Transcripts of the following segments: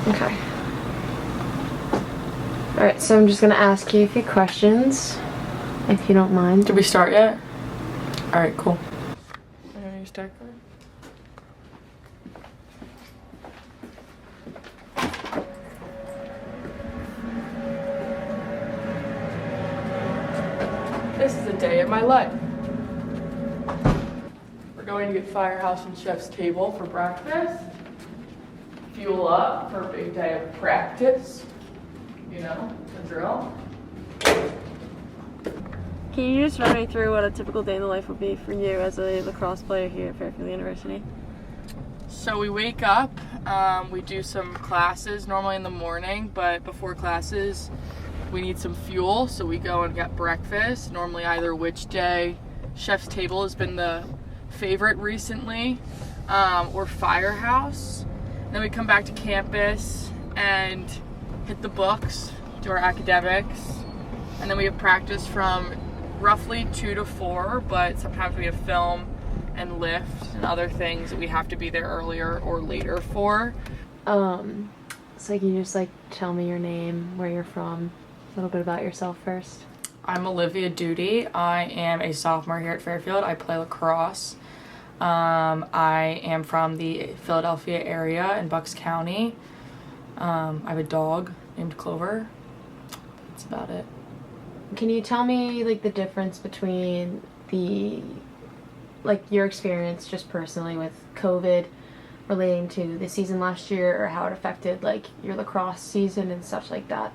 Okay. Alright, so I'm just gonna ask you a few questions, if you don't mind. Did we start yet? Alright, cool. You start first? This is a day of my life. We're going to get Firehouse and Chef's Table for breakfast. Fuel up for a big day of practice. You know, the drill. Can you just run me through what a typical day in the life would be for you as a lacrosse player here at Fairfield University? So we wake up, we do some classes normally in the morning, but before classes we need some fuel, so we go and get breakfast. Normally either Which Day, Chef's Table has been the favorite recently, or Firehouse. Then we come back to campus and hit the books, do our academics, and then we have practice from roughly 2 to 4, but sometimes we have film and lift and other things that we have to be there earlier or later for. So can you just tell me your name, where you're from, a little bit about yourself first? I'm Olivia Duty. I am a sophomore here at Fairfield. I play lacrosse. I am from the Philadelphia area in Bucks County. I have a dog named Clover. That's about it. Can you tell me the difference between your experience just personally with COVID relating to the season last year, or how it affected your lacrosse season and such like that?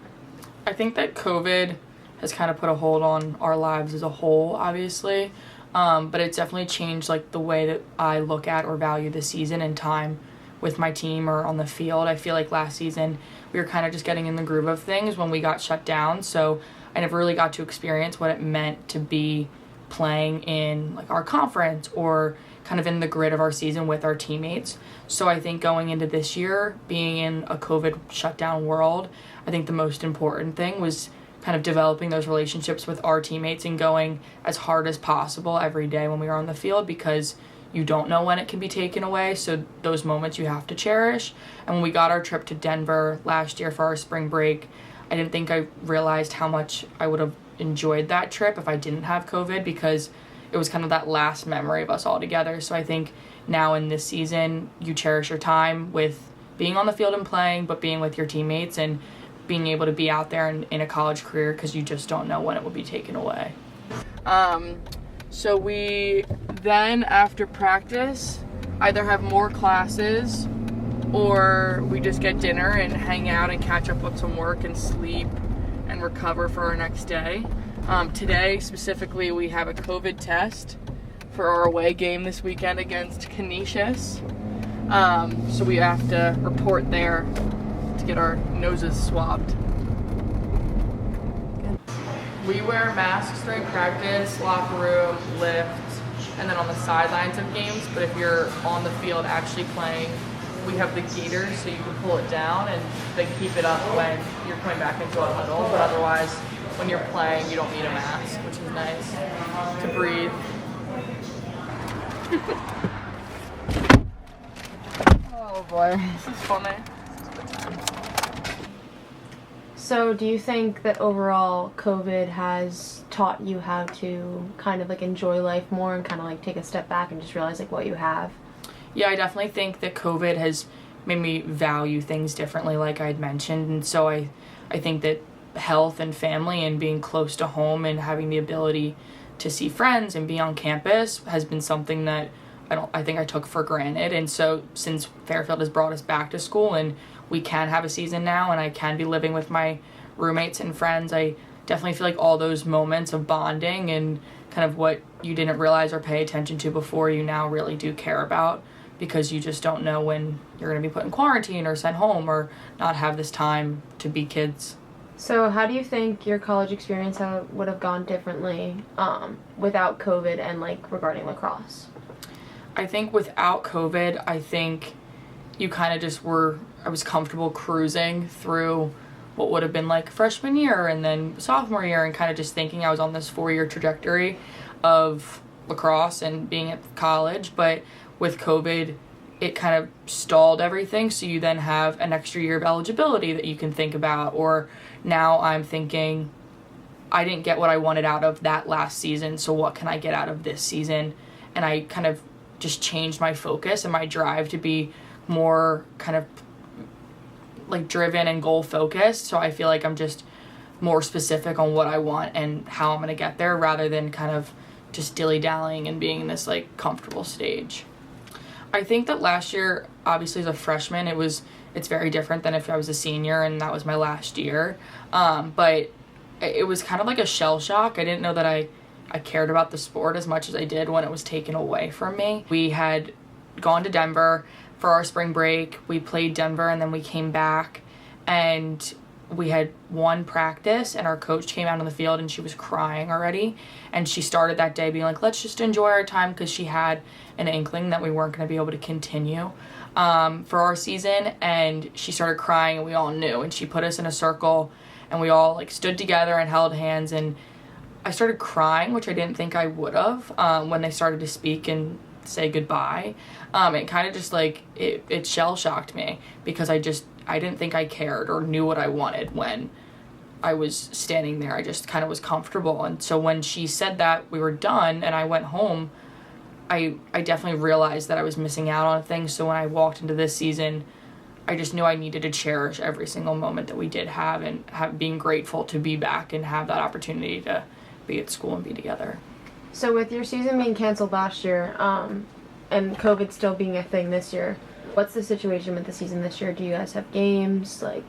I think that COVID has kind of put a hold on our lives as a whole, obviously. But it's definitely changed the way that I look at or value the season and time with my team or on the field. I feel like last season we were kind of just getting in the groove of things when we got shut down, so I never really got to experience what it meant to be playing in our conference or kind of in the grid of our season with our teammates. So I think going into this year, being in a COVID shutdown world, I think the most important thing was kind of developing those relationships with our teammates and going as hard as possible every day when we were on the field, because you don't know when it can be taken away, so those moments you have to cherish. And when we got our trip to Denver last year for our spring break, I didn't think I realized how much I would have enjoyed that trip if I didn't have COVID, because it was kind of that last memory of us all together. So I think now in this season, you cherish your time with being on the field and playing, but being with your teammates and being able to be out there in a college career, because you just don't know when it will be taken away. So we then, after practice, either have more classes or we just get dinner and hang out and catch up on some work and sleep and recover for our next day. Today, specifically, we have a COVID test for our away game this weekend against Canisius. So we have to report there to get our noses swabbed. We wear masks during practice, locker room, lift, and then on the sidelines of games. But if you're on the field actually playing, we have the gaiters, so you can pull it down and then keep it up when you're coming back into a huddle. But otherwise, when you're playing, you don't need a mask, which is nice to breathe. Oh boy, this is funny. So do you think that overall COVID has taught you how to kind of enjoy life more and kind of take a step back and just realize what you have? Yeah, I definitely think that COVID has made me value things differently, like I had mentioned. And so I think that health and family and being close to home and having the ability to see friends and be on campus has been something that I think I took for granted. And so since Fairfield has brought us back to school and we can have a season now and I can be living with my roommates and friends, I definitely feel like all those moments of bonding and kind of what you didn't realize or pay attention to before, you now really do care about, because you just don't know when you're going to be put in quarantine or sent home or not have this time to be kids. So how do you think your college experience would have gone differently without COVID and regarding lacrosse? I think without COVID, I think you kind of just I was comfortable cruising through what would have been freshman year and then sophomore year, and kind of just thinking I was on this 4-year trajectory of lacrosse and being at college. But with COVID, it kind of stalled everything. So you then have an extra year of eligibility that you can think about. Or now I'm thinking, I didn't get what I wanted out of that last season, so what can I get out of this season? And I kind of just changed my focus and my drive to be more kind of like driven and goal focused. So I feel like I'm just more specific on what I want and how I'm going to get there, rather than kind of just dilly-dallying and being in this like comfortable stage. I think that last year, obviously as a freshman, it's very different than if I was a senior and that was my last year. But it was kind of like a shell shock. I didn't know that I cared about the sport as much as I did when it was taken away from me. We had gone to Denver for our spring break. We played Denver and then we came back and we had one practice and our coach came out on the field and she was crying already. And she started that day being like, let's just enjoy our time, because she had an inkling that we weren't going to be able to continue for our season. And she started crying and we all knew. And she put us in a circle and we all like stood together and held hands. And I started crying, which I didn't think I would have when they started to speak and say goodbye. It kind of just like, it shell shocked me, because I didn't think I cared or knew what I wanted when I was standing there. I just kind of was comfortable. And so when she said that we were done and I went home, I definitely realized that I was missing out on things. So when I walked into this season, I just knew I needed to cherish every single moment that we did have, and being grateful to be back and have that opportunity to be at school and be together. So with your season being canceled last year, and COVID still being a thing this year, what's the situation with the season this year? Do you guys have games? Like...